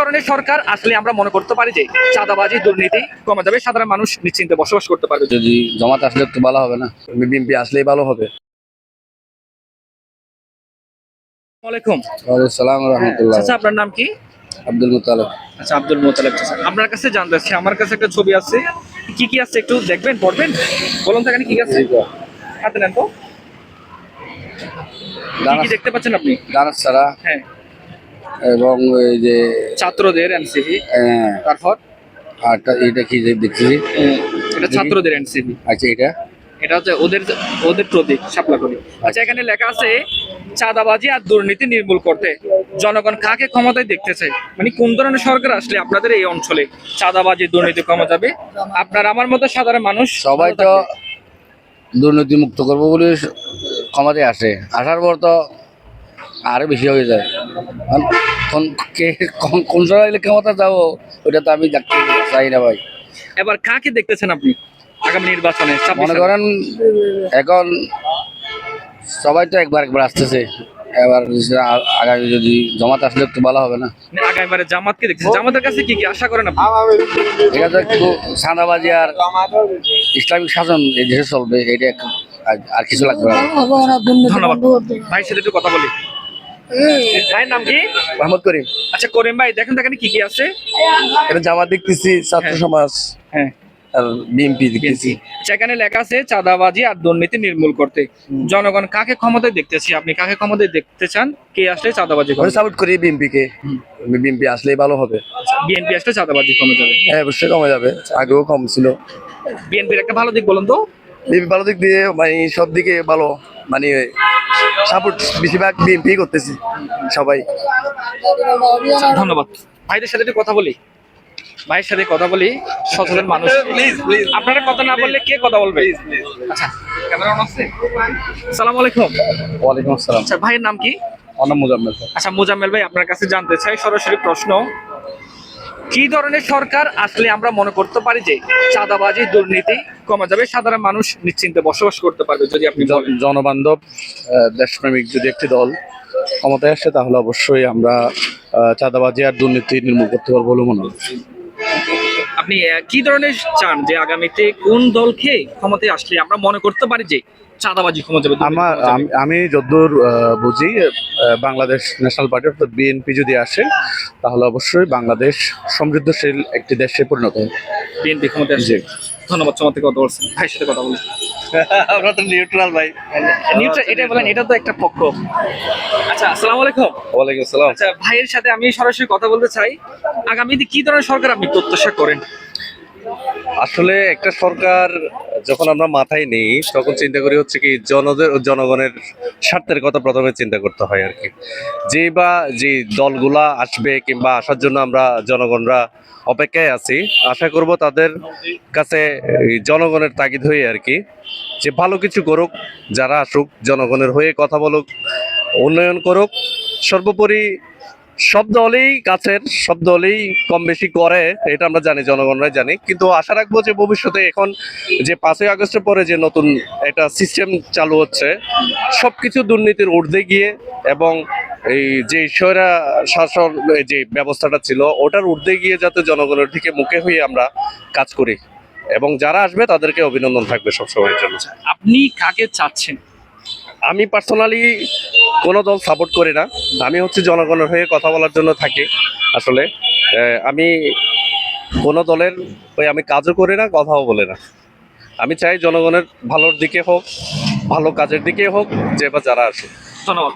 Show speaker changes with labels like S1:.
S1: ধরনের সরকার আসলে আমরা মনে করতে পারি যে চাঁদাবাজি দুর্নীতি কমে যাবে, সাধারণ মানুষ নিশ্চিন্তে বসবাস করতে পারবে?
S2: যদি জামাত আসলে একটু ভালো হবে না, বিএনপি আসলেই ভালো হবে।
S1: ওয়ালাইকুম
S2: সালাম রহমতুল্লাহ।
S1: আচ্ছা, আপনার নাম কি?
S2: আব্দুল মুতালেব।
S1: আচ্ছা, আব্দুল মোতালেব চাচা, আপনার কাছে জানতে চাচ্ছি, আমার কাছে একটা ছবি আছে, কি কি আছে একটু দেখবেন, পড়বেন, বলুন তো এখানে কি আছে, হাতে নেন তো, কি কি দেখতে পাচ্ছেন আপনি?
S2: দানার ছাড়া
S1: হ্যাঁ,
S2: এবং এই যে
S1: ছাত্রদের এনসিপি,
S2: আহ,
S1: তারপর
S2: আর এটা কি যে দেখছি,
S1: এটা ছাত্রদের এনসিপি,
S2: আচ্ছা
S1: এটা হচ্ছে ওদের ওদের প্রতীক শাপলা করি। আচ্ছা, এখানে লেখা আছে চাঁদাবাজি আর দুর্নীতি নির্মূল করতে জনগণ কাকে ক্ষমতায় দেখতে চায়, মানে কোন ধরনের সরকার আসলে আপনাদের এই অঞ্চলে চাঁদাবাজি দুর্নীতি কমে যাবে, আপনার আমার মতো সাধারণ মানুষ
S2: সবাই
S1: ভালো
S2: তো
S1: থাকবে?
S2: দুর্নীতি মুক্ত করবো বলে ক্ষমতায় আসে, আসার পর তো আরো বেশি হয়ে যায়। কোন সময় ক্ষমতা যাবো ওটা তো আমি দেখতে চাই না ভাই।
S1: এবার কাকে দেখতেছেন আপনি আগামী নির্বাচনে?
S2: মনে করেন এখন সবাই তো একবার একবার আসতেছে, এবার আগামী যদি জামাত আসলে একটু ভালো হবে না।
S1: আগামীবারে জামাতকে দেখতেছেন, জামাতের কাছে কি কি আশা করেন আপনি?
S2: এটা তো একটু চাঁদাবাজি আর ইসলামিক শাসন এই দেশে চলবে, এটা আর কিছু লাগবে না।
S1: ধন্যবাদ। ভাইয়ের সাথে একটু কথা বলি। ভাইয়ের নাম কি?
S2: মোহাম্মদ করিম।
S1: আচ্ছা, করিম ভাই, দেখেন তো এখানে কি কি আছে।
S2: এটা জামাত দেখতেছি, ছাত্র
S1: হ্যাঁ।
S2: সমাজ
S1: হ্যাঁ,
S2: আর বিএনপি দেখতেছি।
S1: সেখানে লেখা আছে চাঁদাবাজি আর দুর্নীতি নির্মূল করতে জনগণ কাকে ক্ষমতায় দেখতেছি, আপনি কাকে ক্ষমতায় দেখতে চান, কে আসলে চাঁদাবাজি
S2: আমি
S1: কমে?
S2: সাপোর্ট করি বিএনপি কে, বিএনপি আসলেই ভালো হবে।
S1: বিএনপি আসলে চাঁদাবাজি কমে যাবে?
S2: হ্যাঁ, অবশ্যই কমে যাবে, আগেও কম ছিল।
S1: বিএনপির একটা ভালো দিক বলুন তো।
S2: বিএনপি ভালো দিক দিয়ে মানে সব দিকে ভালো, মানে সাপোর্ট বেশিরভাগ বিএনপি করতেছি সবাই।
S1: ধন্যবাদ। ভাইদের সাথে একটু কথা বলি, ভাইয়ের সাথে কথা বলি, সচেতন মানুষ। আপনারা কথা না বললে কে কথা বলবে? আচ্ছা, ক্যামেরা অন আছে। আসসালামু আলাইকুম।
S2: ওয়ালাইকুম আসসালাম।
S1: আচ্ছা, ভাইয়ের নাম কি?
S2: অনাম মুজাম্মেল।
S1: আচ্ছা, মোজাম্মেল ভাই, আপনার কাছে জানতে চাই সরাসরি প্রশ্ন, কি ধরনের সরকার আসলে আমরা মনে করতে পারি যে চাঁদাবাজি দুর্নীতি কমে যাবে, সাধারণ মানুষ নিশ্চিন্তে বসবাস করতে পারবে, যদি আপনি বলেন?
S2: জনবান্ধব দেশপ্রেমিক যদি একটি দল ক্ষমতায় আসে তাহলে অবশ্যই আমরা চাঁদাবাজি আর দুর্নীতি নির্মূল করতে পারবো বলে মনে হয়।
S1: আপনি কি ধরনের চান যে আগামীতে কোন দলকে ক্ষমতায় আসলে আমরা মনে করতে পারি যে চাঁদাবাজি কমে যাবে, দুর্নীতি কমে যাবে?
S2: আমি যতদূর বুঝি, বাংলাদেশ ন্যাশনাল পার্টি অর্থাৎ বিএনপি যদি আসে তাহলে অবশ্যই বাংলাদেশ সমৃদ্ধশীল একটি দেশে পরিণত হবে।
S1: বিএনপি ক্ষমতায় আসে। ধন্যবাদ, চমৎকার কথা বলছেন। ভাইয়ের সাথে কথা বলি।
S2: আমরা তো নিউট্রাল ভাই।
S1: নিউট্রাল এটা বলেন, এটা তো একটা পক্ষ। আচ্ছা, আসসালামু আলাইকুম।
S2: ওয়ালাইকুম আসসালাম।
S1: আচ্ছা, ভাইয়ের সাথে আমি সরাসরি কথা বলতে চাই, আগামীতে কি ধরনের সরকার আপনি প্রত্যাশা করেন?
S3: আসলে একটা সরকার যখন আমরা মাথায় নেই তখন চিন্তা করি হচ্ছে কি জনগণের স্বার্থের কথা প্রথমে চিন্তা করতে হয় আর কি। যে দলগুলা আসবে কিংবা আসার জন্য আমরা জনগণরা অপেক্ষায় আছি, আশা করব তাদের কাছে এই জনগণের তাগিদ হয়ে আর কি, যে ভালো কিছু করুক, যারা আসুক জনগণের হয়ে কথা বলুক, উন্নয়ন করুক। সর্বোপরি সব দলই কাছের, সব দলই কম বেশি করে, এটা আমরা জানি, জনগণরাই জানি। কিন্তু আশা রাখবো যে ভবিষ্যতে এখন যে 5ই আগস্টের পরে যে নতুন একটা সিস্টেম চালু হচ্ছে, সবকিছু দুর্নীতির ঊর্ধ্বে গিয়ে এবং এই যে স্বৈরা শাসন যে ব্যবস্থাটা ছিল ওটার ঊর্ধ্বে গিয়ে যাতে জনগণের দিকে মুখে হয়ে আমরা কাজ করি, এবং যারা আসবে তাদেরকে অভিনন্দন থাকবে সবসময়ের জন্য।
S1: আপনি কাকে চাচ্ছেন?
S3: আমি পার্সোনালি কোনো দল সাপোর্ট করি না, আমি হচ্ছে জনগণের হয়ে কথা বলার জন্য থাকি। আসলে আমি কোনো দলের আমি কাজও করি না, কথাও বলি না। আমি চাই জনগণের ভালোর দিকে হোক, ভালো কাজের দিকে হোক, যে বা যারা আসে।
S1: ধন্যবাদ।